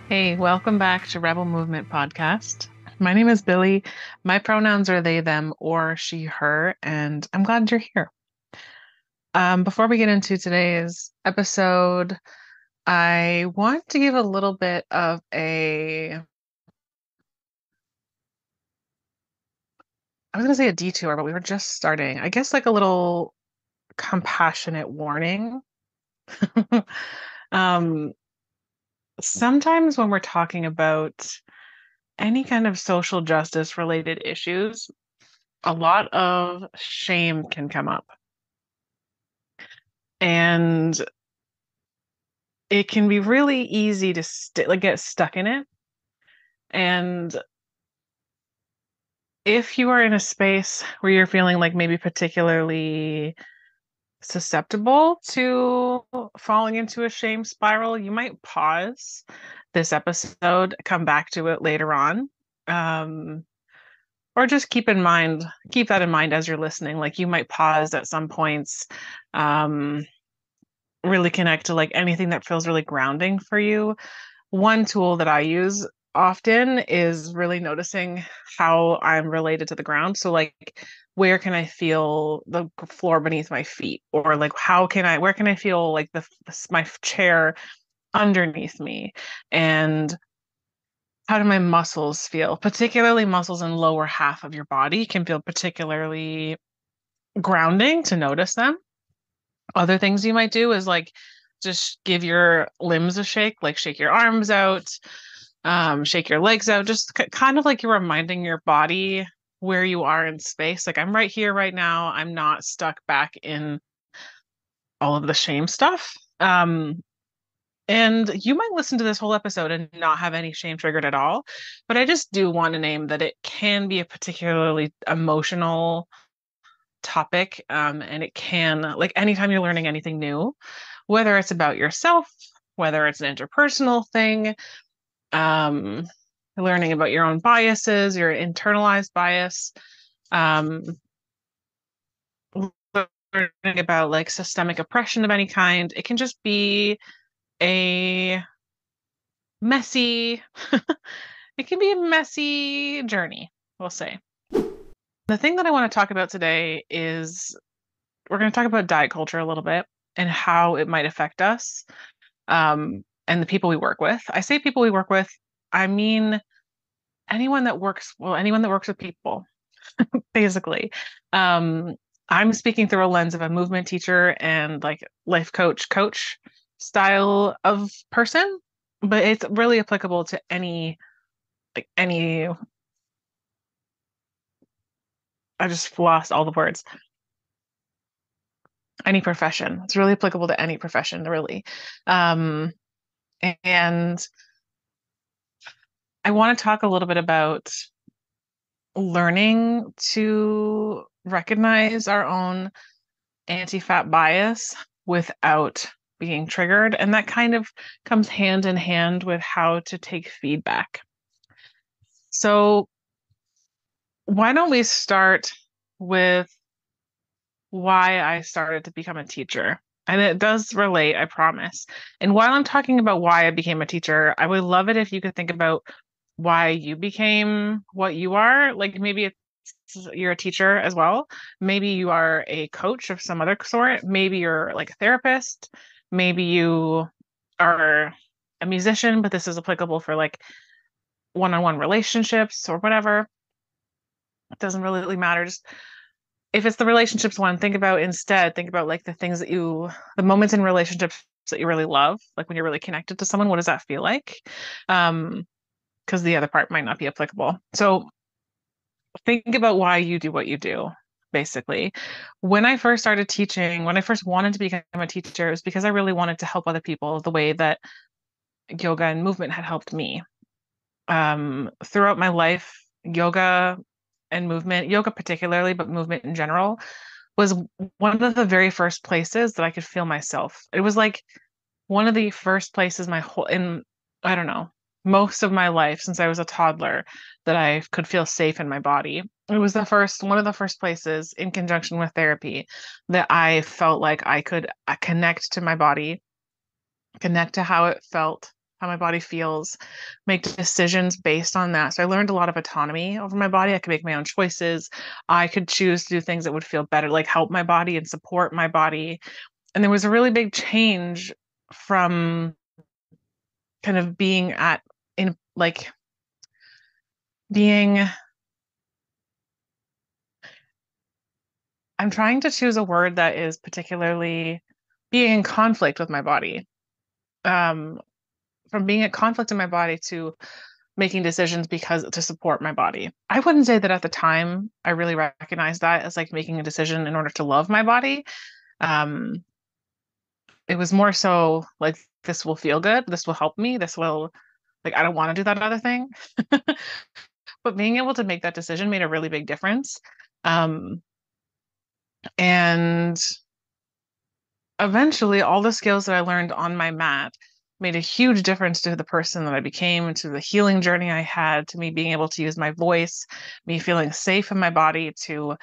Hey, welcome back to Rebel Movement Podcast. My name is Billy. My pronouns are they, them, or she, her, and I'm glad you're here. Before we get into today's episode, I want to give a little bit of I was going to say a detour, but we were just starting. I guess like a little compassionate warning. Um, Sometimes when we're talking about any kind of social justice related issues, a lot of shame can come up. And it can be really easy to get stuck in it. And if you are in a space where you're feeling like maybe particularly susceptible to falling into a shame spiral, you might pause this episode, come back to it later on. Um, or just keep that in mind as you're listening. Like you might pause at some points, um, really connect to like anything that feels really grounding for you. One tool that I use often is really noticing how I'm related to the ground. So like where can I feel the floor beneath my feet, or like where can I feel like my chair underneath me, and how do my muscles feel? Particularly muscles in lower half of your body can feel particularly grounding to notice them. Other things you might do is like just give your limbs a shake, like shake your arms out, shake your legs out, just kind of like you're reminding your body where you are in space. Like I'm right here right now. I'm not stuck back in all of the shame stuff. And you might listen to this whole episode and not have any shame triggered at all. But I just do want to name that it can be a particularly emotional topic. And it can, like, anytime you're learning anything new, whether it's about yourself, whether it's an interpersonal thing, um, learning about your own biases, your internalized bias, um, learning about like systemic oppression of any kind. It can just be a messy, it can be a messy journey, we'll say. The thing that I want to talk about today is we're going to talk about diet culture a little bit and how it might affect us, and the people we work with. I say people we work with, I mean anyone that works with people, basically. Um, I'm speaking through a lens of a movement teacher and like life coach style of person, but it's really applicable to any I just lost all the words. Any profession. It's really applicable to any profession, really. Um, and I want to talk a little bit about learning to recognize our own anti-fat bias without being triggered. And that kind of comes hand in hand with how to take feedback. So, why don't we start with why I started to become a teacher? And it does relate, I promise. And while I'm talking about why I became a teacher, I would love it if you could think about why you became what you are. Like maybe you're a teacher as well. Maybe you are a coach of some other sort. Maybe you're like a therapist. Maybe you are a musician, but this is applicable for like one-on-one relationships or whatever. It doesn't really matter. Just if it's the relationships one, think about like the moments in relationships that you really love, like when you're really connected to someone, what does that feel like? Because the other part might not be applicable. So think about why you do what you do, basically. When I first started teaching, when I first wanted to become a teacher, it was because I really wanted to help other people the way that yoga and movement had helped me. Throughout my life, yoga and movement, yoga particularly, but movement in general, was one of the very first places that I could feel myself. It was like one of the first places I don't know, most of my life since I was a toddler that I could feel safe in my body. It was one of the first places in conjunction with therapy that I felt like I could connect to my body, connect to how it felt, how my body feels, make decisions based on that. So I learned a lot of autonomy over my body. I could make my own choices. I could choose to do things that would feel better, like help my body and support my body. And there was a really big change from kind of being at in like being I'm trying to choose a word that is particularly being in conflict with my body. Um, from being at conflict in my body to making decisions because to support my body. I wouldn't say that at the time I really recognized that as like making a decision in order to love my body. Um, it was more so like this will feel good, this will help me, this will like I don't want to do that other thing. But being able to make that decision made a really big difference. Um, and eventually all the skills that I learned on my mat made a huge difference to the person that I became and to the healing journey I had, to me being able to use my voice, me feeling safe in my body to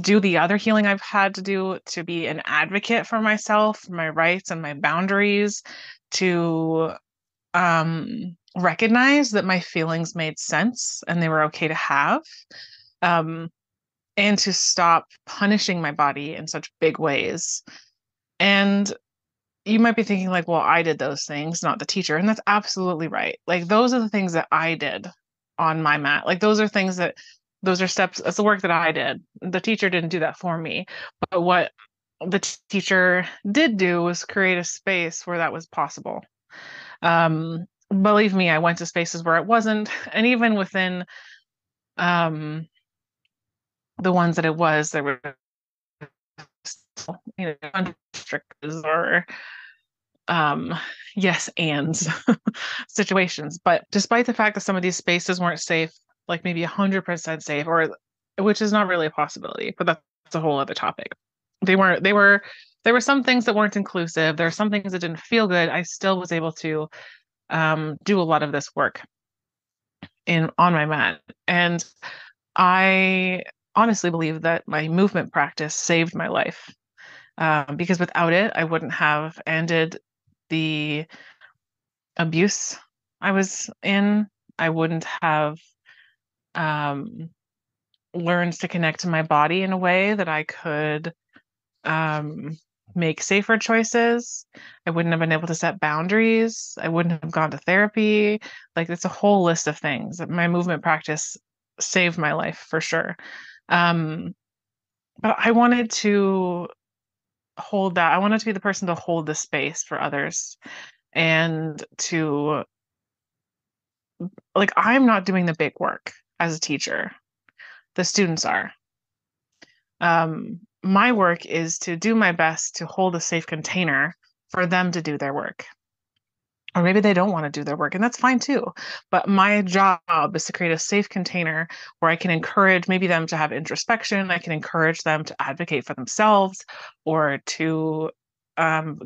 do the other healing I've had to do, to be an advocate for myself, for my rights and my boundaries, to recognize that my feelings made sense and they were okay to have. Um, and to stop punishing my body in such big ways. And you might be thinking like, well, I did those things, not the teacher. And that's absolutely right. Like those are the things that I did on my mat. Like those are steps, that's the work that I did. The teacher didn't do that for me. But what the teacher did do was create a space where that was possible. Believe me, I went to spaces where it wasn't. And even within um, the ones that it was, there were restrictions or yes ands situations. But despite the fact that some of these spaces weren't safe, like maybe 100% safe, or which is not really a possibility, but that's a whole other topic. There were some things that weren't inclusive. There were some things that didn't feel good. I still was able to do a lot of this work in on my mat. And I honestly believe that my movement practice saved my life, because without it, I wouldn't have ended the abuse I was in. I wouldn't have um, learned to connect to my body in a way that I could um, make safer choices. I wouldn't have been able to set boundaries. I wouldn't have gone to therapy. Like it's a whole list of things. My movement practice saved my life for sure. Um, but I wanted to hold that. I wanted to be the person to hold the space for others and to like I'm not doing the big work as a teacher. The students are. My work is to do my best to hold a safe container for them to do their work. Or maybe they don't want to do their work, and that's fine too. But my job is to create a safe container where I can encourage maybe them to have introspection. I can encourage them to advocate for themselves or to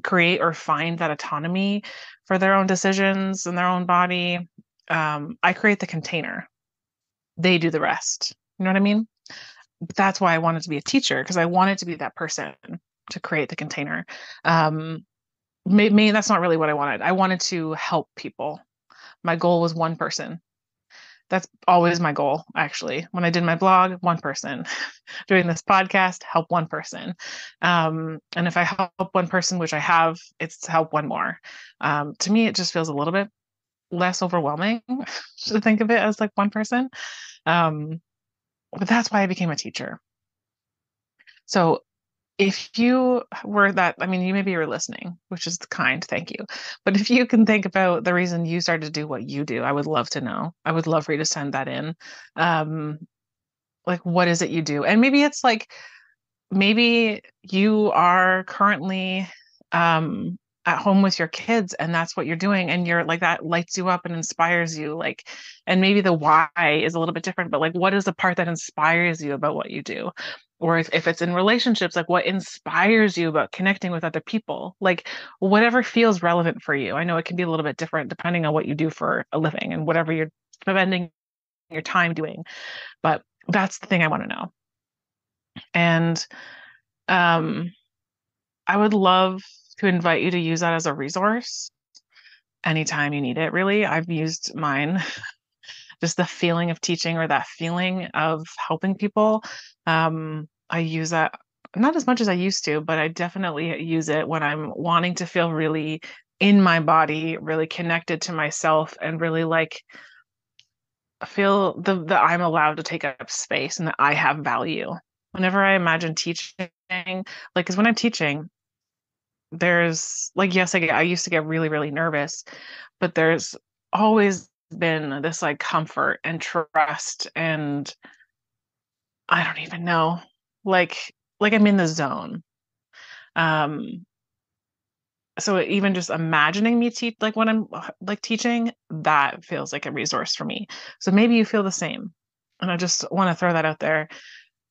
create or find that autonomy for their own decisions and their own body. I create the container, they do the rest. You know what I mean? But that's why I wanted to be a teacher, because I wanted to be that person to create the container. Maybe that's not really what I wanted. I wanted to help people. My goal was one person. That's always my goal, actually. When I did my blog, one person. Doing this podcast, help one person. And if I help one person, which I have, it's to help one more. To me, it just feels a little bit less overwhelming to think of it as like one person. Um, but that's why I became a teacher. So if you were that, I mean, you maybe you're listening, which is kind, thank you. But if you can think about the reason you started to do what you do, I would love to know. I would love for you to send that in. Um, like, what is it you do? And maybe it's like, maybe you are currently at home with your kids and that's what you're doing. And you're like, that lights you up and inspires you. Like, and maybe the why is a little bit different, but like, what is the part that inspires you about what you do? Or if it's in relationships, like what inspires you about connecting with other people, like whatever feels relevant for you. I know it can be a little bit different depending on what you do for a living and whatever you're spending your time doing. But that's the thing I want to know. And um, I would love to invite you to use that as a resource anytime you need it, really. I've used mine, just the feeling of teaching or that feeling of helping people. I use that not as much as I used to, but I definitely use it when I'm wanting to feel really in my body, really connected to myself, and really like feel the I'm allowed to take up space and that I have value. Whenever I imagine teaching, like, because when I'm teaching, there's like, yes, I used to get really, really nervous, but there's always been this like comfort and trust, and I don't even know, like I'm in the zone. Um, so even just imagining me teach, like when I'm like teaching, that feels like a resource for me. So maybe you feel the same. And I just want to throw that out there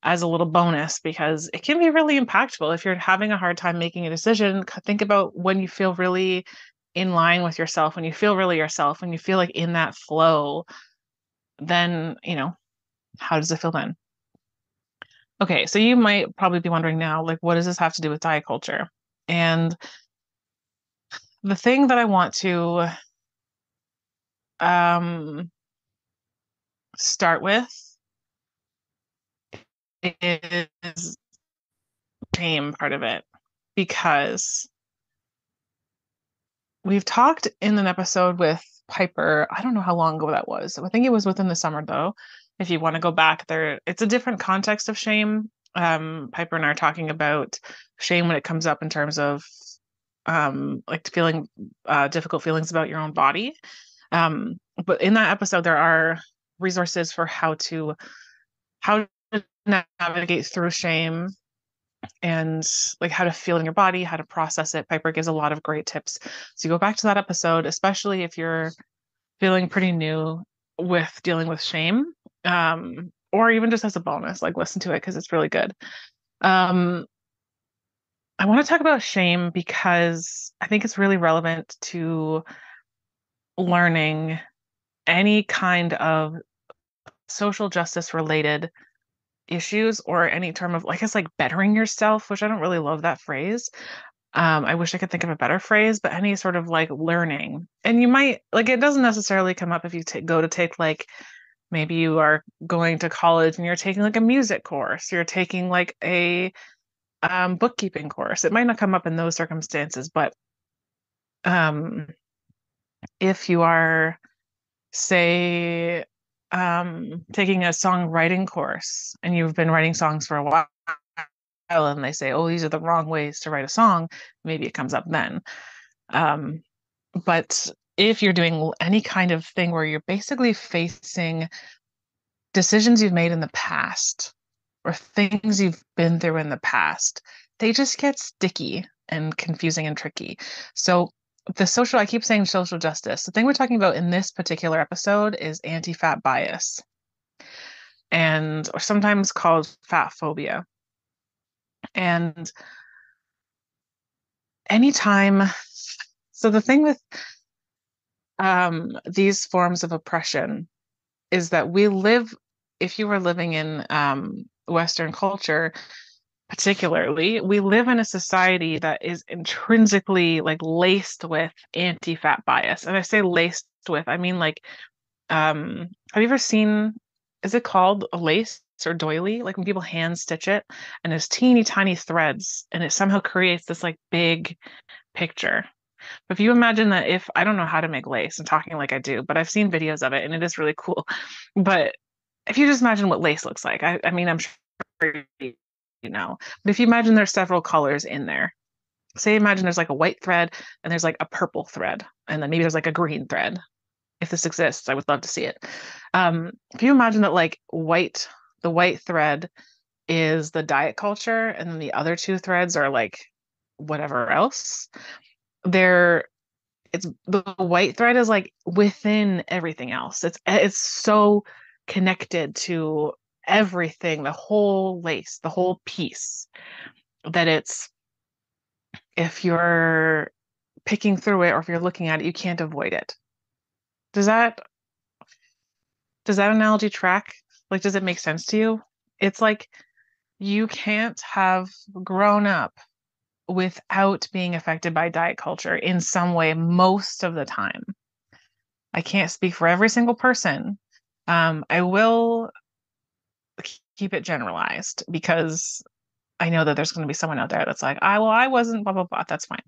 as a little bonus because it can be really impactful. If you're having a hard time making a decision, think about when you feel really in line with yourself, when you feel really yourself, when you feel like in that flow, then, how does it feel then? Okay, so you might probably be wondering now, like, what does this have to do with diet culture? And the thing that I want to um, start with is shame part of it, because we've talked in an episode with Piper. I don't know how long ago that was. I think it was within the summer though. If you want to go back there, it's a different context of shame. Piper and I are talking about shame when it comes up in terms of like feeling difficult feelings about your own body. But in that episode, there are resources for how to navigate through shame and like how to feel in your body, how to process it. Piper gives a lot of great tips. So you go back to that episode, especially if you're feeling pretty new with dealing with shame, or even just as a bonus, like listen to it because it's really good. Um, I want to talk about shame because I think it's really relevant to learning any kind of social justice related issues or any term of, like, I guess, like bettering yourself, which I don't really love that phrase. I wish I could think of a better phrase, but any sort of like learning. And you might like it doesn't necessarily come up if you go to take like maybe you are going to college and you're taking like a music course, you're taking like a bookkeeping course. It might not come up in those circumstances, but um, if you are, say, taking a songwriting course and you've been writing songs for a while and they say, oh, these are the wrong ways to write a song, maybe it comes up then. Um, but if you're doing any kind of thing where you're basically facing decisions you've made in the past or things you've been through in the past, they just get sticky and confusing and tricky. So I keep saying social justice. The thing we're talking about in this particular episode is anti-fat bias and or sometimes called fat phobia. And anytime, so the thing with these forms of oppression is that if you were living in Western culture, particularly, we live in a society that is intrinsically like laced with anti-fat bias. And I say laced with, I mean like, have you ever seen, is it called a lace or doily? Like when people hand stitch it and there's teeny tiny threads and it somehow creates this like big picture. But if you imagine that if I don't know how to make lace, I'm talking like I do, but I've seen videos of it and it is really cool. But if you just imagine what lace looks like, I mean, I'm sure you know, but if you imagine there's several colors in there, say, imagine there's like a white thread and there's like a purple thread, and then maybe there's like a green thread. If this exists, I would love to see it. If you imagine that like the white thread is the diet culture, and then the other two threads are like whatever else, they're it's the white thread is like within everything else. It's so connected to everything, the whole lace, the whole piece, that it's if you're picking through it or if you're looking at it, you can't avoid it. Does that does that analogy track? Like, does it make sense to you? It's like you can't have grown up without being affected by diet culture in some way most of the time. I can't speak for every single person. I will keep it generalized because I know that there's going to be someone out there that's like, I wasn't blah, blah, blah. That's fine.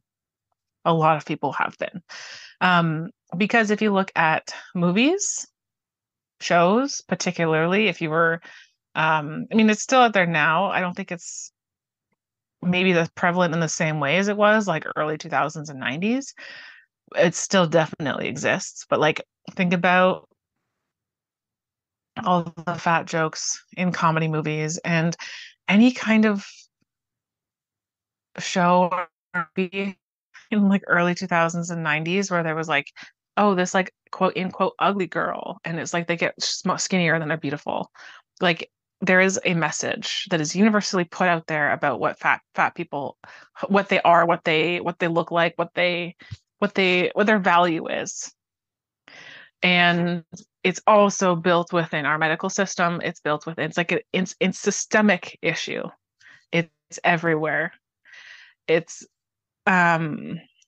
A lot of people have been. Because if you look at movies, shows, particularly if you were, I mean, it's still out there now. I don't think it's maybe the prevalent in the same way as it was like early 2000s and 90s. It still definitely exists, but like think about all the fat jokes in comedy movies and any kind of show or movie in like early 2000s and 90s where there was like, oh, this like quote unquote ugly girl, and it's like they get skinnier and then they're beautiful. Like there is a message that is universally put out there about what fat people, what they are, what they look like, what their value is. And it's also built within our medical system. It's built within, it's like it's systemic issue. It's everywhere. It's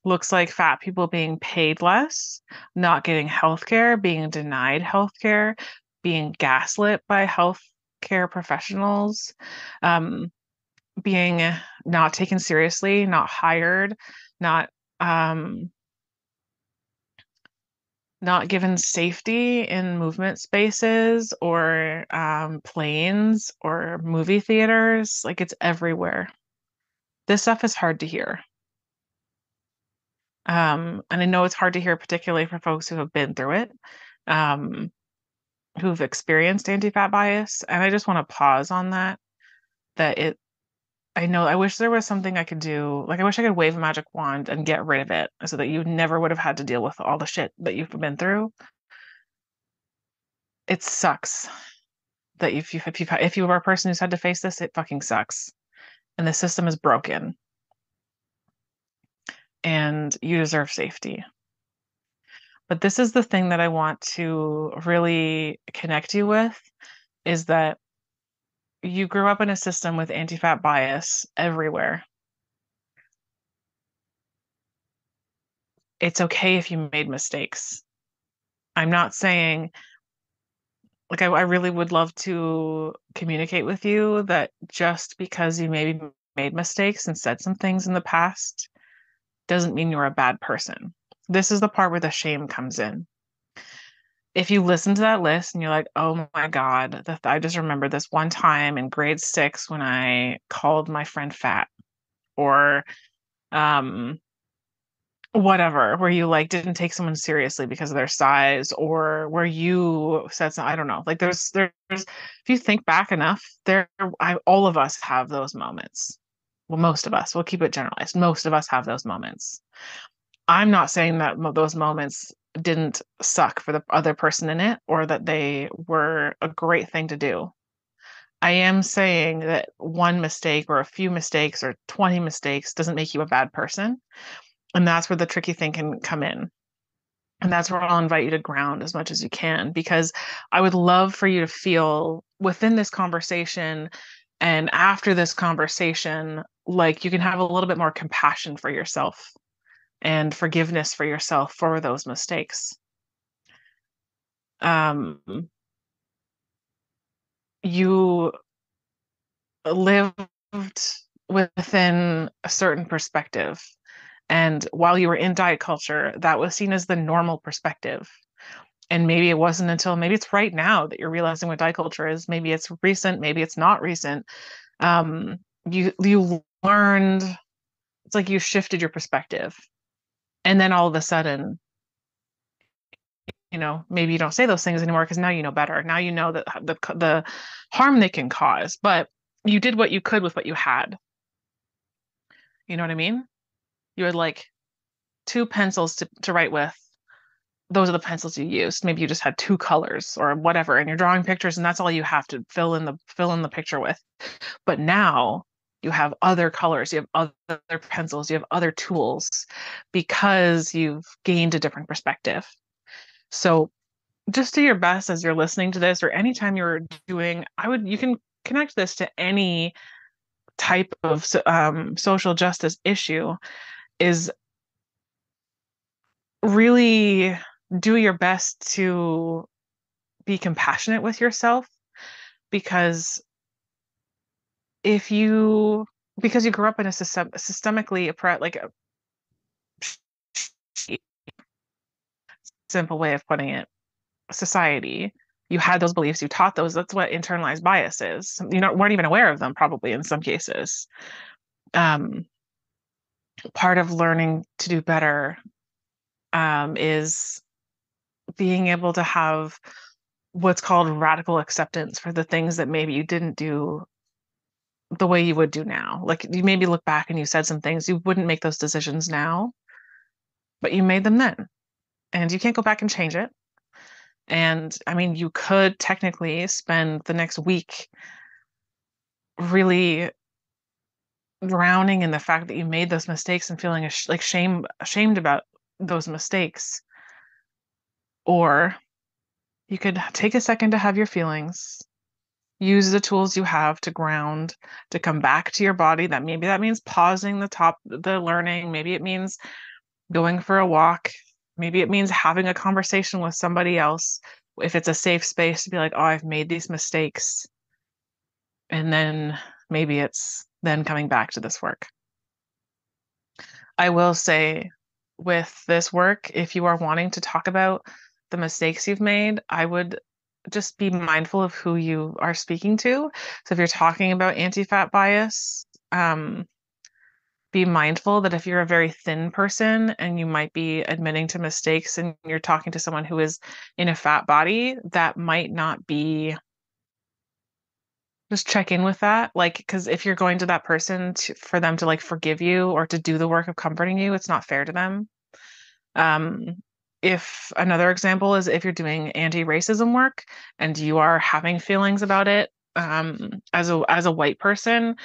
looks like fat people being paid less, not getting healthcare, being denied healthcare, being gaslit by healthcare professionals, being not taken seriously, not hired, not um, not given safety in movement spaces or planes or movie theaters. Like it's everywhere. This stuff is hard to hear. And I know it's hard to hear, particularly for folks who have been through it, um, who've experienced anti-fat bias. And I just want to pause on that, that I know, I wish there was something I could do. Like, I wish I could wave a magic wand and get rid of it so that you never would have had to deal with all the shit that you've been through. It sucks that if you were a person who's had to face this, it fucking sucks. And the system is broken and you deserve safety. But this is the thing that I want to really connect you with is that you grew up in a system with anti-fat bias everywhere. It's okay if you made mistakes. I'm not saying, like, I really would love to communicate with you that just because you maybe made mistakes and said some things in the past doesn't mean you're a bad person. This is the part where the shame comes in. If you listen to that list and you're like, oh my God, I just remember this one time in grade 6 when I called my friend fat, or um, whatever, where you like didn't take someone seriously because of their size, or where you said something, I don't know. Like if you think back enough, all of us have those moments. Well, most of us, we'll keep it generalized. Most of us have those moments. I'm not saying that those moments didn't suck for the other person in it or that they were a great thing to do. I am saying that one mistake or a few mistakes or 20 mistakes doesn't make you a bad person. And that's where the tricky thing can come in. And that's where I'll invite you to ground as much as you can, because I would love for you to feel within this conversation and after this conversation, like you can have a little bit more compassion for yourself and forgiveness for yourself for those mistakes. You lived within a certain perspective. And while you were in diet culture, that was seen as the normal perspective. And maybe it wasn't until maybe it's right now that you're realizing what diet culture is. Maybe it's recent, maybe it's not recent. Um, you learned, it's like you shifted your perspective. And then all of a sudden, maybe you don't say those things anymore because now you know better. Now you know that the harm they can cause, but you did what you could with what you had. You know what I mean? You had like two pencils to write with. Those are the pencils you used. Maybe you just had two colors or whatever, and you're drawing pictures, and that's all you have to fill in the picture with. But now you have other colors, you have other pencils, you have other tools because you've gained a different perspective. So just do your best as you're listening to this or anytime you're doing, you can connect this to any type of social justice issue is really do your best to be compassionate with yourself, because if you because you grew up in a systemically oppressed, like a simple way of putting it, society, you had those beliefs, you taught those. That's what internalized bias is. You weren't even aware of them, probably in some cases. Um, Part of learning to do better is being able to have what's called radical acceptance for the things that maybe you didn't do the way you would do now. Like you maybe look back and you said some things, you wouldn't make those decisions now, but you made them then. And you can't go back and change it. And I mean, you could technically spend the next week really drowning in the fact that you made those mistakes and feeling like ashamed about those mistakes. Or you could take a second to have your feelings, use the tools you have to ground, to come back to your body. That means pausing the learning. Maybe it means going for a walk. Maybe it means having a conversation with somebody else. If it's a safe space to be like, oh, I've made these mistakes. And then maybe it's then coming back to this work. I will say with this work, if you are wanting to talk about the mistakes you've made, I would just be mindful of who you are speaking to. So if you're talking about anti-fat bias, be mindful that if you're a very thin person and you might be admitting to mistakes and you're talking to someone who is in a fat body, that might not be, just check in with that. Like, because if you're going to that person for them to like forgive you or to do the work of comforting you, it's not fair to them. Um, if another example is if you're doing anti-racism work and you are having feelings about it, as a white person,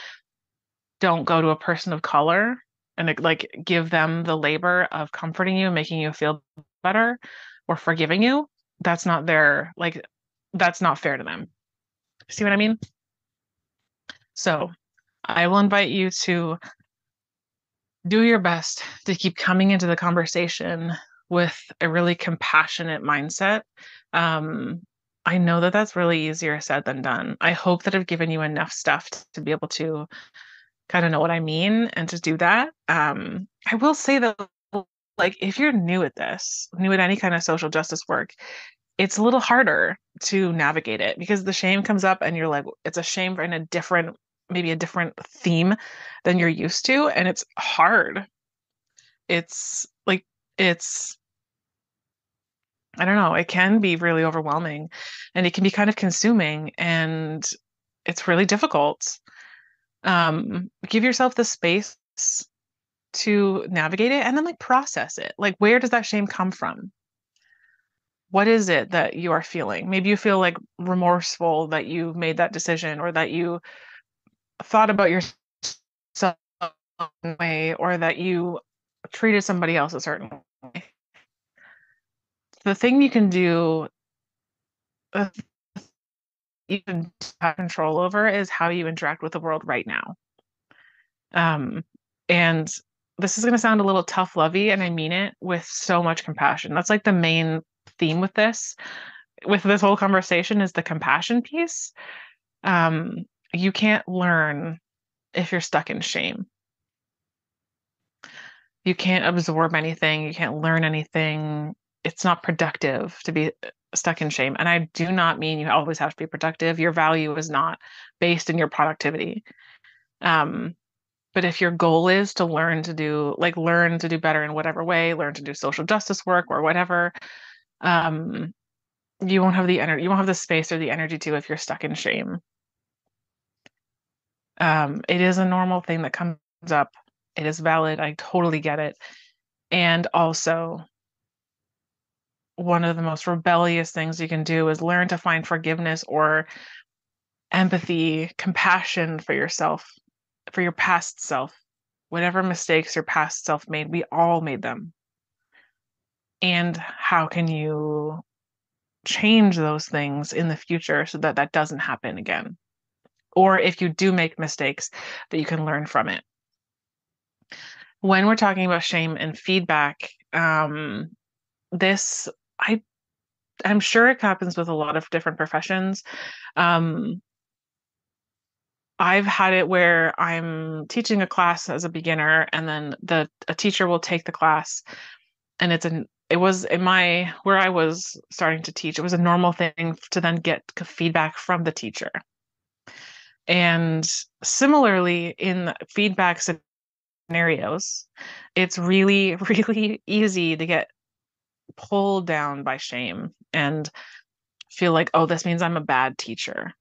don't go to a person of color and like give them the labor of comforting you, making you feel better, or forgiving you. That's not their like that's not fair to them. See what I mean? So I will invite you to do your best to keep coming into the conversation with a really compassionate mindset. Um, I know that that's really easier said than done. I hope that I've given you enough stuff to be able to kind of know what I mean and to do that. I will say that, like, if you're new at this, new at any kind of social justice work, it's a little harder to navigate it because the shame comes up and you're like, it's a shame in maybe a different theme than you're used to. And it's hard. It's like, it's, I don't know, it can be really overwhelming and it can be kind of consuming and it's really difficult. Give yourself the space to navigate it and then like process it. Like, where does that shame come from? What is it that you are feeling? Maybe you feel like remorseful that you made that decision or that you thought about yourself in a way or that you treated somebody else a certain way. The thing you can do, uh, you can have control over is how you interact with the world right now. And this is going to sound a little tough lovey, and I mean it with so much compassion. That's like the main theme with this whole conversation is the compassion piece. You can't learn if you're stuck in shame. You can't absorb anything. You can't learn anything. It's not productive to be stuck in shame. And I do not mean you always have to be productive. Your value is not based in your productivity. Um, but if your goal is to learn to do better in whatever way, learn to do social justice work or whatever, um, you won't have the energy, you won't have the space or the energy to if you're stuck in shame. It is a normal thing that comes up. It is valid. I totally get it. And also, one of the most rebellious things you can do is learn to find forgiveness or empathy, compassion for yourself, for your past self. Whatever mistakes your past self made, we all made them. And how can you change those things in the future so that that doesn't happen again? or if you do make mistakes, that you can learn from it. When we're talking about shame and feedback, this I I'm sure it happens with a lot of different professions. Um, I've had it where I'm teaching a class as a beginner, and then a teacher will take the class, and it was in my where I was starting to teach, it was a normal thing to then get feedback from the teacher. And similarly, in feedback scenarios, it's really, really easy to get pulled down by shame and feel like, oh, this means I'm a bad teacher,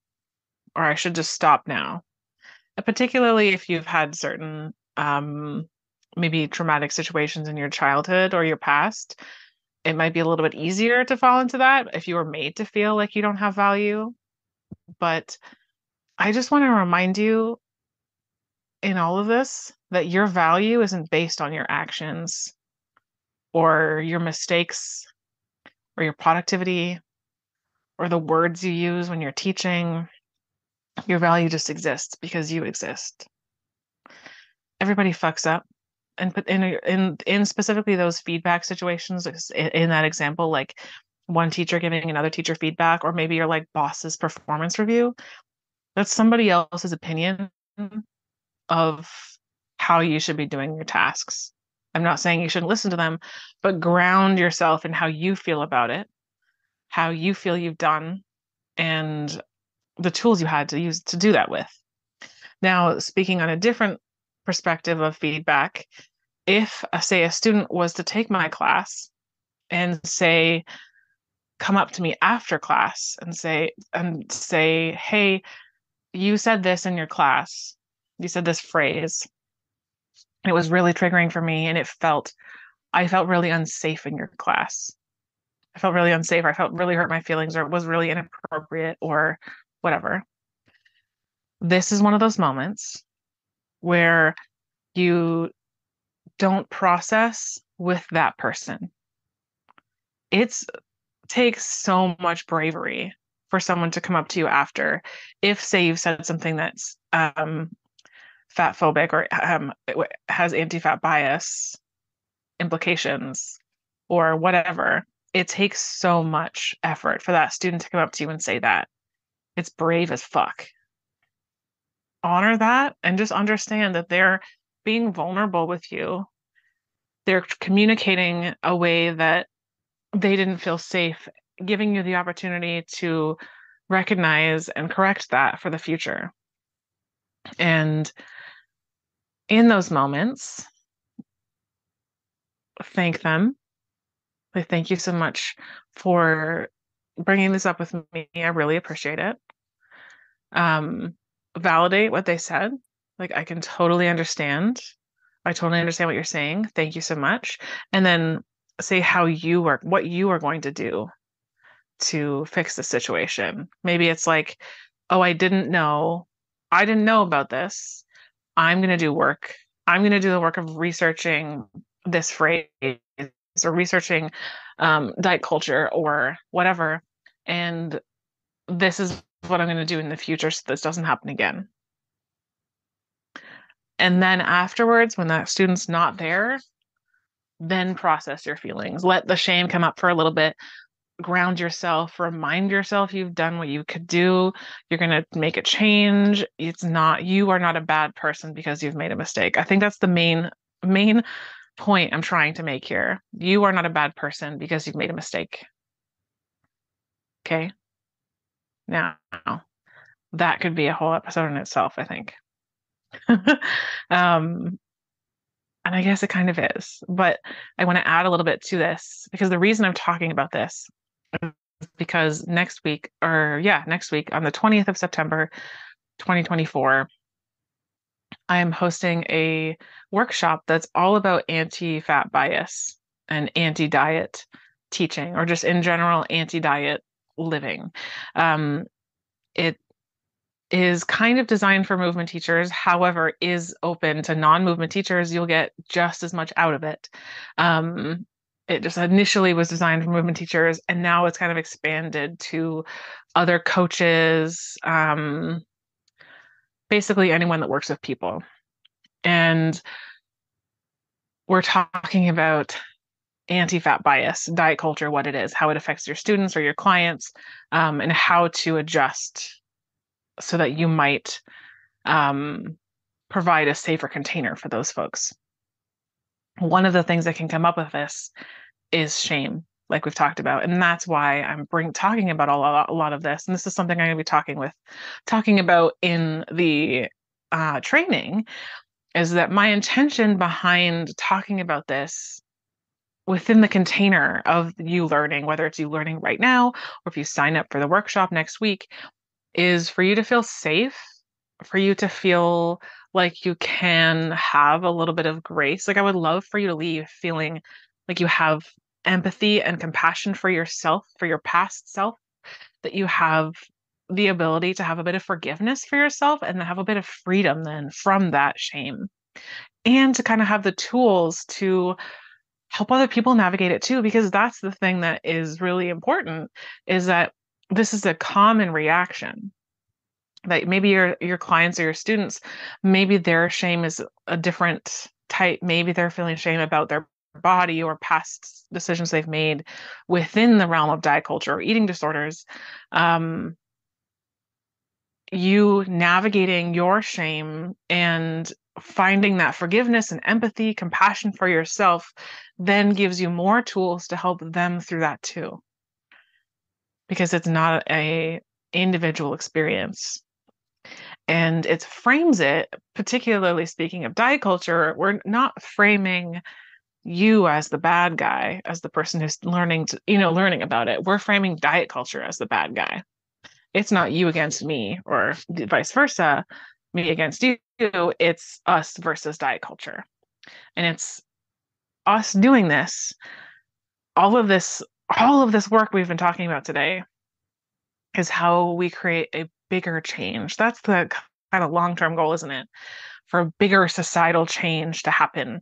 or I should just stop now. Particularly if you've had certain maybe traumatic situations in your childhood or your past, it might be a little bit easier to fall into that if you were made to feel like you don't have value. But I just want to remind you in all of this that your value isn't based on your actions or your mistakes or your productivity or the words you use when you're teaching. Your value just exists because you exist. Everybody fucks up. And put in specifically those feedback situations, in that example, like one teacher giving another teacher feedback, or maybe your like boss's performance review, that's somebody else's opinion of how you should be doing your tasks. I'm not saying you shouldn't listen to them, but ground yourself in how you feel about it, how you feel you've done, and the tools you had to use to do that with. Now, speaking on a different perspective of feedback, if, say, a student was to take my class and say, come up to me after class and say, hey, you said this in your class. You said this phrase. It was really triggering for me, and I felt really unsafe in your class. I felt really unsafe. I felt really hurt my feelings, or it was really inappropriate, or whatever. This is one of those moments where you don't process with that person. It takes so much bravery for someone to come up to you after, if, say, you've said something that's fat phobic or has anti-fat bias implications or whatever. It takes so much effort for that student to come up to you and say that. It's brave as fuck. Honor that and just understand that they're being vulnerable with you. They're communicating a way that they didn't feel safe, giving you the opportunity to recognize and correct that for the future. And in those moments, thank them. I thank you so much for bringing this up with me. I really appreciate it. Validate what they said. Like, I can totally understand. I totally understand what you're saying. Thank you so much. And then say what you are going to do to fix the situation. Maybe it's like, oh, I didn't know about this. I'm going to do work. I'm going to do the work of researching this phrase or researching diet culture or whatever. And this is what I'm going to do in the future so this doesn't happen again. And then afterwards, when that student's not there, then process your feelings. Let the shame come up for a little bit. Ground yourself, remind yourself you've done what you could do. You're going to make a change. You are not a bad person because you've made a mistake. I think that's the main point I'm trying to make here. You are not a bad person because you've made a mistake. Okay. Now, that could be a whole episode in itself, I think. And I guess it kind of is, but I want to add a little bit to this because the reason I'm talking about this is because next week on the 20th of September, 2024, I'm hosting a workshop that's all about anti-fat bias and anti-diet teaching, or just in general, anti-diet living. It is kind of designed for movement teachers, however, is open to non-movement teachers. You'll get just as much out of it. It just initially was designed for movement teachers, and now it's kind of expanded to other coaches, basically anyone that works with people. And we're talking about anti-fat bias, diet culture, what it is, how it affects your students or your clients, and how to adjust so that you might um, provide a safer container for those folks. One of the things that can come up with this is shame, like we've talked about, and that's why I'm talking about a lot of this. And this is something I'm going to be talking about in the training. Is that my intention behind talking about this within the container of you learning, whether it's you learning right now or if you sign up for the workshop next week, is for you to feel safe, for you to feel like you can have a little bit of grace. Like I would love for you to leave feeling like you have empathy and compassion for yourself, for your past self, that you have the ability to have a bit of forgiveness for yourself and have a bit of freedom then from that shame. And to kind of have the tools to help other people navigate it too, because that's the thing that is really important is that this is a common reaction that maybe your clients or your students, maybe their shame is a different type. Maybe they're feeling shame about their body or past decisions they've made within the realm of diet culture or eating disorders. You navigating your shame and finding that forgiveness and empathy, compassion for yourself, then gives you more tools to help them through that too. Because it's not a individual experience. And it frames it, particularly speaking of diet culture, we're not framing you as the bad guy, as the person who's learning about it. We're framing diet culture as the bad guy. It's not you against me or vice versa, me against you. It's us versus diet culture. And it's us doing this, all of this, all of this work we've been talking about today is how we create a bigger change. That's the kind of long-term goal, isn't it? For a bigger societal change to happen.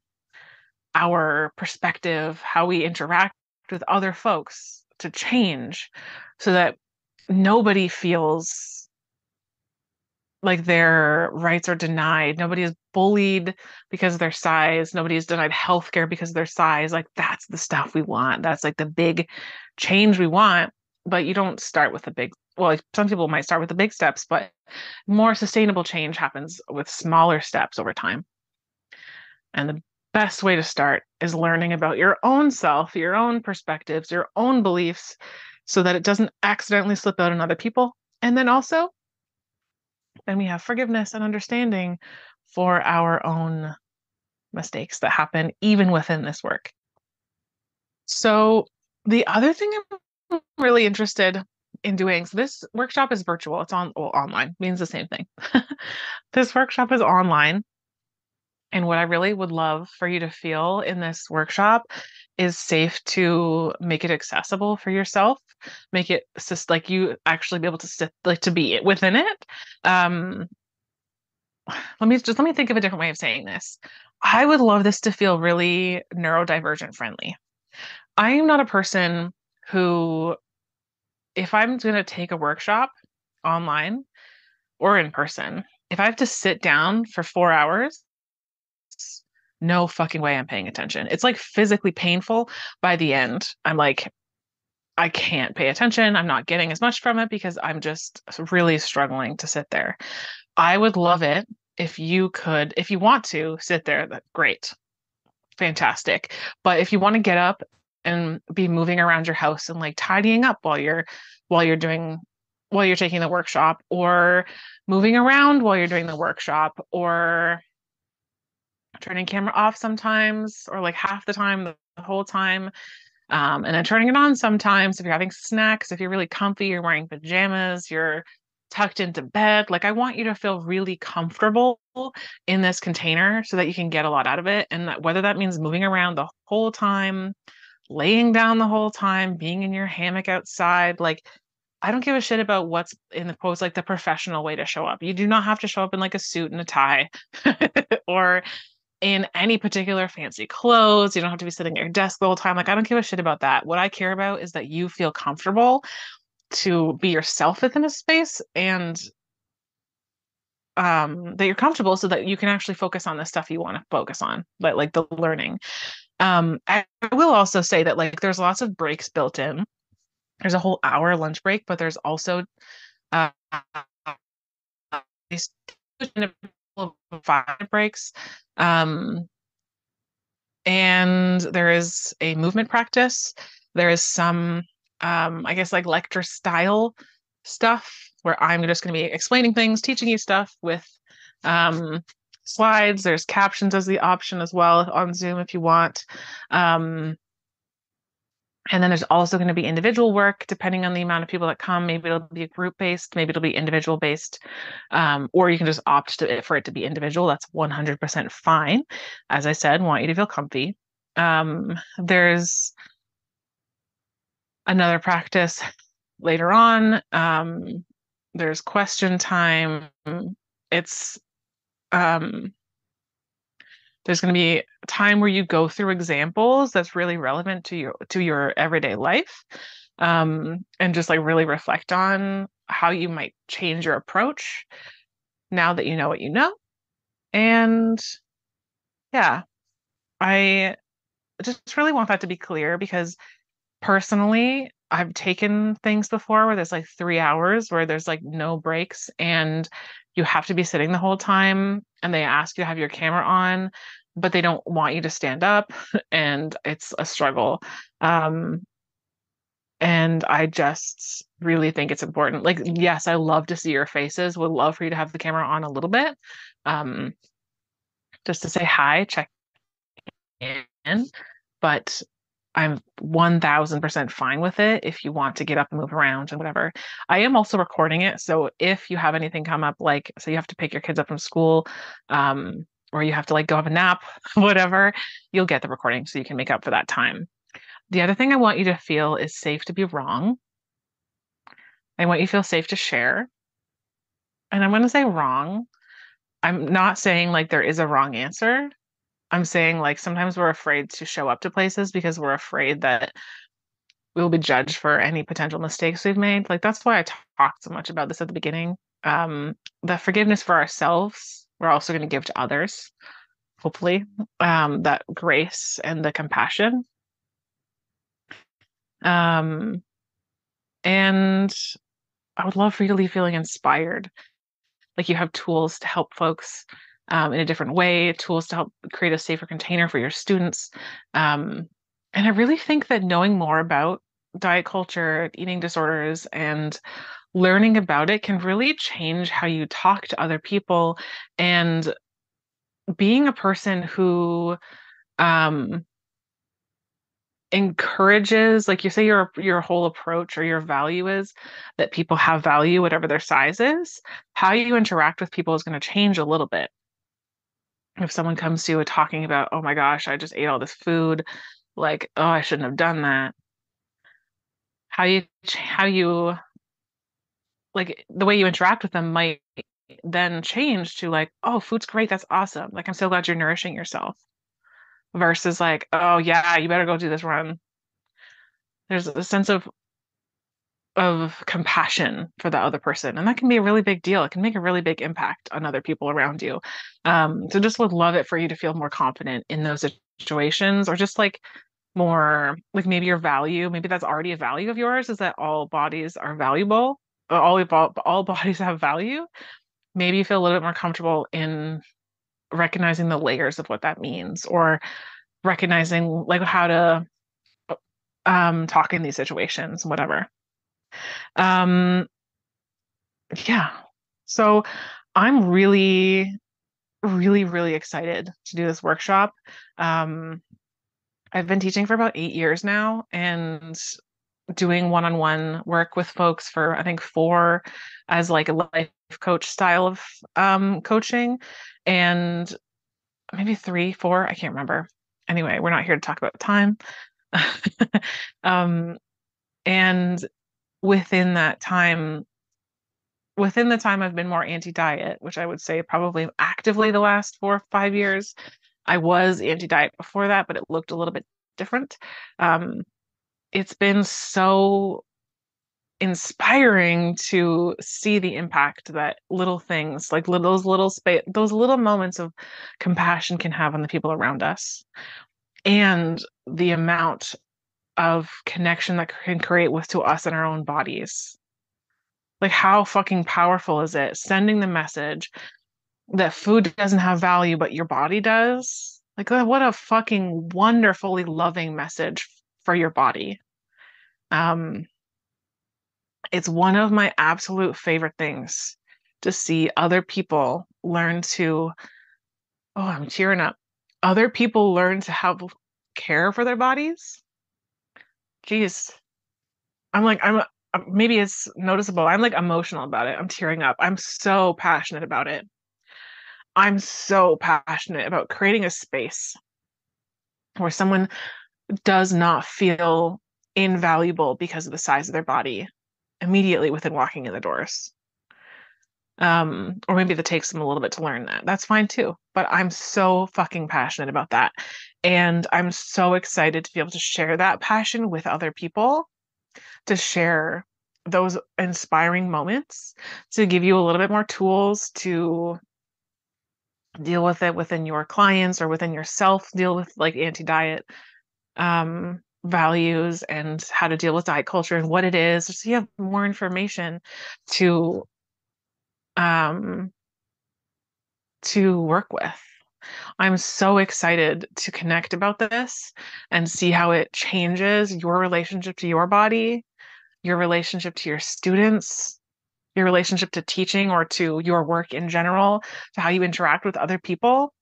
Our perspective, how we interact with other folks to change so that nobody feels like their rights are denied. Nobody is bullied because of their size. Nobody is denied healthcare because of their size. Like that's the stuff we want. That's like the big change we want. But you don't start with the big, well, like some people might start with the big steps, but more sustainable change happens with smaller steps over time. And the best way to start is learning about your own self, your own perspectives, your own beliefs, so that it doesn't accidentally slip out on other people. And then also, then we have forgiveness and understanding for our own mistakes that happen even within this work. So the other thing I'm really interested in doing, so this workshop is virtual. It's online, means the same thing. This workshop is online. And what I really would love for you to feel in this workshop is safe to make it accessible for yourself, make it just like you actually be able to sit, like to be within it. Um, let me think of a different way of saying this. I would love this to feel really neurodivergent friendly. I am not a person who, if I'm going to take a workshop online or in person, if I have to sit down for 4 hours, no fucking way I'm paying attention. It's like physically painful by the end. I'm like, I can't pay attention. I'm not getting as much from it because I'm just really struggling to sit there. I would love it if you could, if you want to sit there, that's great. Fantastic. But if you want to get up and be moving around your house and like tidying up while you're doing while you're taking the workshop, or moving around while you're doing the workshop, or turning camera off sometimes, or like half the time, the whole time, and then turning it on sometimes if you're having snacks, if you're really comfy, you're wearing pajamas, you're tucked into bed. Like I want you to feel really comfortable in this container so that you can get a lot out of it. And that whether that means moving around the whole time, laying down the whole time, being in your hammock outside, like I don't give a shit about what's in the post, like the professional way to show up. You do not have to show up in like a suit and a tie or in any particular fancy clothes. You don't have to be sitting at your desk the whole time. Like, I don't give a shit about that. What I care about is that you feel comfortable to be yourself within a space. And that you're comfortable so that you can actually focus on the stuff you want to focus on, like the learning. I will also say that like there's lots of breaks built in. There's a whole hour lunch break, but there's also uh, these 5 breaks. Um, and there is a movement practice. There is some, I guess, like lecture style stuff where I'm just going to be explaining things, teaching you stuff with um, slides. There's captions as the option as well on Zoom if you want. Um, and then there's also going to be individual work depending on the amount of people that come. Maybe it'll be group based, maybe it'll be individual based, or you can just opt for it to be individual. That's 100% fine. As I said, want you to feel comfy. There's another practice later on. There's question time. It's um, there's going to be a time where you go through examples that's really relevant to your everyday life, and just like really reflect on how you might change your approach now that you know what you know. And yeah, I just really want that to be clear because personally, I've taken things before where there's like 3 hours where there's like no breaks and you have to be sitting the whole time and they ask you to have your camera on, but they don't want you to stand up and it's a struggle. Um, and I just really think it's important. Like, yes, I love to see your faces, would love for you to have the camera on a little bit, um, just to say hi, check in. But I'm 1000% fine with it if you want to get up and move around and whatever. I am also recording it. So if you have anything come up, like, so you have to pick your kids up from school, or you have to like go have a nap, whatever, you'll get the recording so you can make up for that time. The other thing I want you to feel is safe to be wrong. I want you to feel safe to share. And I'm going to say wrong. I'm not saying like there is a wrong answer. I'm saying like sometimes we're afraid to show up to places because we're afraid that we will be judged for any potential mistakes we've made. Like that's why I talked so much about this at the beginning. The forgiveness for ourselves, we're also going to give to others, hopefully. That grace and the compassion. Um, and I would love for you to leave feeling inspired. Like you have tools to help folks in a different way, tools to help create a safer container for your students. And I really think that knowing more about diet culture, eating disorders, and learning about it can really change how you talk to other people. And being a person who um, encourages, like you say, your whole approach or your value is that people have value, whatever their size is, how you interact with people is going to change a little bit. If someone comes to you talking about, oh my gosh, I just ate all this food, like, oh, I shouldn't have done that. How you like the way you interact with them might then change to like, oh, food's great, that's awesome. Like, I'm so glad you're nourishing yourself. Versus like, oh yeah, you better go do this run. There's a sense of compassion for the other person, and that can be a really big deal. It can make a really big impact on other people around you. So just would love it for you to feel more confident in those situations, or just like more like maybe your value, maybe that's already a value of yours, is that all bodies are valuable. All bodies have value. Maybe you feel a little bit more comfortable in recognizing the layers of what that means, or recognizing like how to talk in these situations, whatever. Um, yeah. So I'm really, really, really excited to do this workshop. Um, I've been teaching for about 8 years now and doing one-on-one work with folks for I think 4 as like a life coach style of coaching, and maybe 3, 4, I can't remember. Anyway, we're not here to talk about time. um, and within that time, within the time I've been more anti-diet, which I would say probably actively the last 4 or 5 years. I was anti-diet before that, but it looked a little bit different. Um, it's been so inspiring to see the impact that little things like those little moments of compassion can have on the people around us, and the amount of connection that can create with to us in our own bodies. Like, how fucking powerful is it sending the message that food doesn't have value, but your body does? Like, what a fucking wonderfully loving message for your body. Um, it's one of my absolute favorite things to see other people learn to, oh, I'm tearing up. Other people learn to have care for their bodies. Jeez. Maybe it's noticeable. I'm like emotional about it. I'm tearing up. I'm so passionate about it. I'm so passionate about creating a space where someone does not feel invaluable because of the size of their body immediately within walking in the doors. Or maybe it takes them a little bit to learn that. That's fine too. But I'm so fucking passionate about that. And I'm so excited to be able to share that passion with other people, to share those inspiring moments, to give you a little bit more tools to deal with it within your clients or within yourself, deal with like anti-diet values and how to deal with diet culture and what it is, so you have more information to um work with. I'm so excited to connect about this and see how it changes your relationship to your body, your relationship to your students, your relationship to teaching or to your work in general, to how you interact with other people.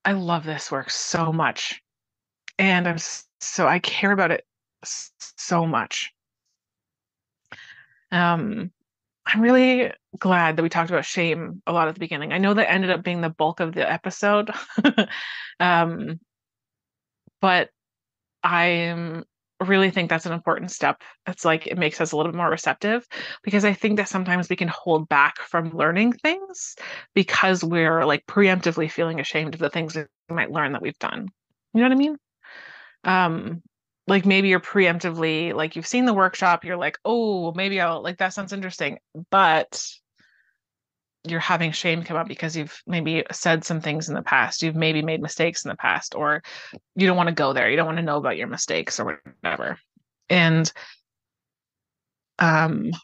I love this work so much. And I care about it so much. Um, I'm really glad that we talked about shame a lot at the beginning. I know that ended up being the bulk of the episode. um, but I really think that's an important step. It's like it makes us a little bit more receptive, because I think that sometimes we can hold back from learning things because we're like preemptively feeling ashamed of the things we might learn that we've done. You know what I mean? Um, like maybe you're preemptively, like you've seen the workshop, you're like, oh, maybe I'll like that sounds interesting, but you're having shame come up because you've maybe said some things in the past, you've maybe made mistakes in the past, or you don't want to go there, you don't want to know about your mistakes or whatever. And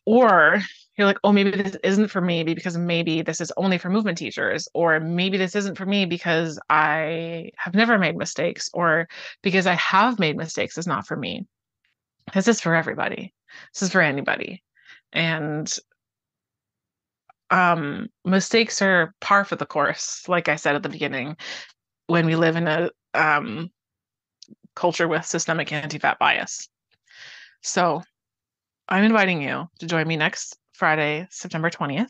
or you're like, oh, maybe this isn't for me because maybe this is only for movement teachers, or maybe this isn't for me because I have never made mistakes, or because I have made mistakes is not for me. This is for everybody. This is for anybody. And mistakes are par for the course, like I said at the beginning, when we live in a culture with systemic anti-fat bias. So I'm inviting you to join me next Friday, September 20th.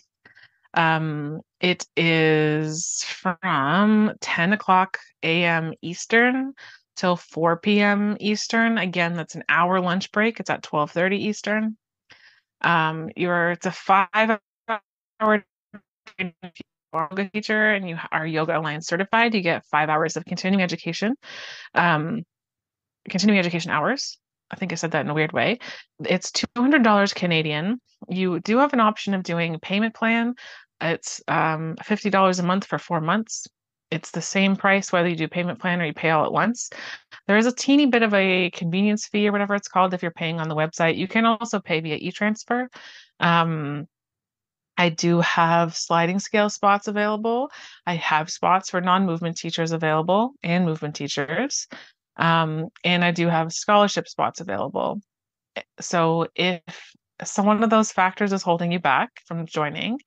It is from 10 o'clock a.m. Eastern till 4 p.m. Eastern. Again, that's an hour lunch break. It's at 12:30 Eastern. It's a 5-hour yoga teacher and you are Yoga Alliance certified. You get 5 hours of um, continuing education hours. I think I said that in a weird way. It's $200 Canadian. You do have an option of doing payment plan. It's $50 a month for 4 months. It's the same price whether you do payment plan or you pay all at once. There is a teeny bit of a convenience fee or whatever it's called if you're paying on the website. You can also pay via e-transfer. I do have sliding scale spots available. I have spots for non-movement teachers available and movement teachers. And I do have scholarship spots available. So if one of those factors is holding you back from joining,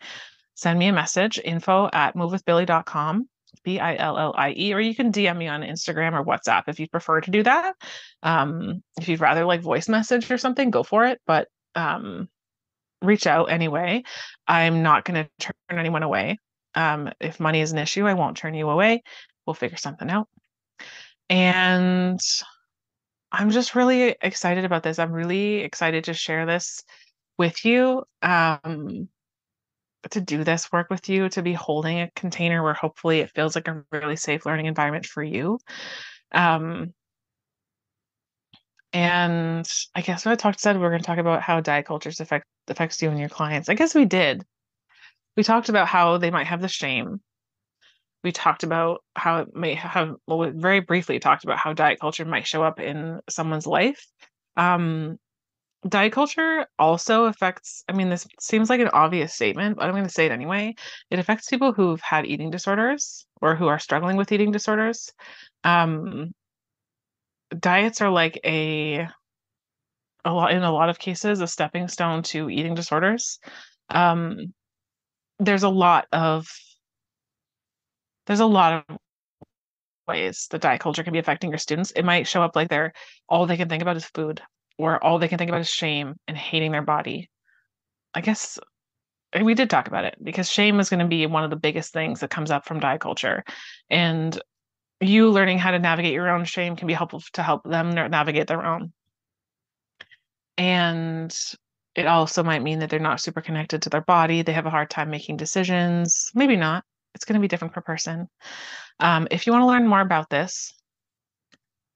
send me a message, info@movewithbillie.com, BILLIE, or you can DM me on Instagram or WhatsApp if you prefer to do that. If you'd rather like voice message or something, go for it. But reach out anyway. I'm not going to turn anyone away. If money is an issue, I won't turn you away. We'll figure something out. And I'm just really excited about this. I'm really excited to share this with you, to do this work with you, to be holding a container where hopefully it feels like a really safe learning environment for you. Um, And I guess what I said we're going to talk about how diet cultures affects you and your clients. I guess we did. We talked about how they might have the shame. We talked about how it may have, well, we very briefly talked about how diet culture might show up in someone's life. Um, Diet culture also affects, I mean, this seems like an obvious statement, but I'm going to say it anyway. It affects people who've had eating disorders or who are struggling with eating disorders. Um, Diets are like in a lot of cases, a stepping stone to eating disorders. Um, there's a lot of there's a lot of ways that diet culture can be affecting your students. It might show up like they're all they can think about is food, or all they can think about is shame and hating their body. I guess we did talk about it because shame is going to be one of the biggest things that comes up from diet culture. And you learning how to navigate your own shame can be helpful to help them navigate their own. And it also might mean that they're not super connected to their body. They have a hard time making decisions. Maybe not. It's going to be different per person. If you want to learn more about this,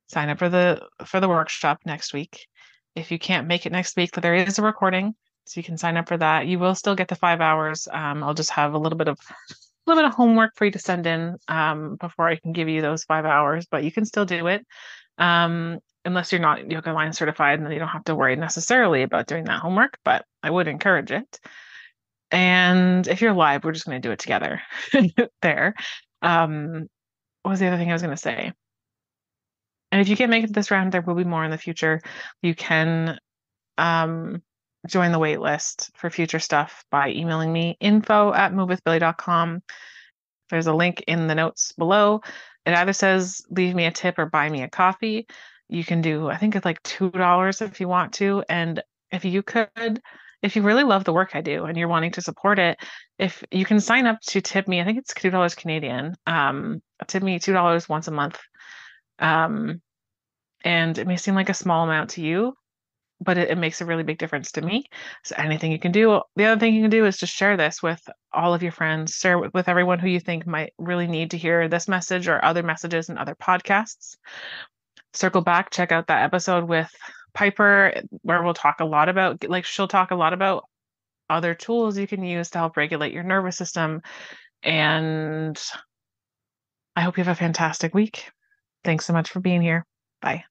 sign up for the workshop next week. If you can't make it next week, there is a recording, so you can sign up for that. You will still get the 5 hours. I'll just have a little bit of homework for you to send in before I can give you those 5 hours, but you can still do it. Unless you're not yoga line certified, and then you don't have to worry necessarily about doing that homework, but I would encourage it. And if you're live, we're just going to do it together there. What was the other thing I was going to say? And if you can't make it this round, there will be more in the future. You can join the wait list for future stuff by emailing me info@movewithbilly.com. There's a link in the notes below. It either says leave me a tip or buy me a coffee. You can do, I think it's like $2 if you want to. And if you could, if you really love the work I do and you're wanting to support it, if you can sign up to tip me, I think it's $2 Canadian. Tip me $2 once a month. Um, and it may seem like a small amount to you, but it makes a really big difference to me. So anything you can do. The other thing you can do is just share this with all of your friends, share it with everyone who you think might really need to hear this message or other messages and other podcasts. Circle back, check out that episode with Piper, where we'll talk a lot about, like, she'll talk a lot about other tools you can use to help regulate your nervous system. And I hope you have a fantastic week. Thanks so much for being here. Bye.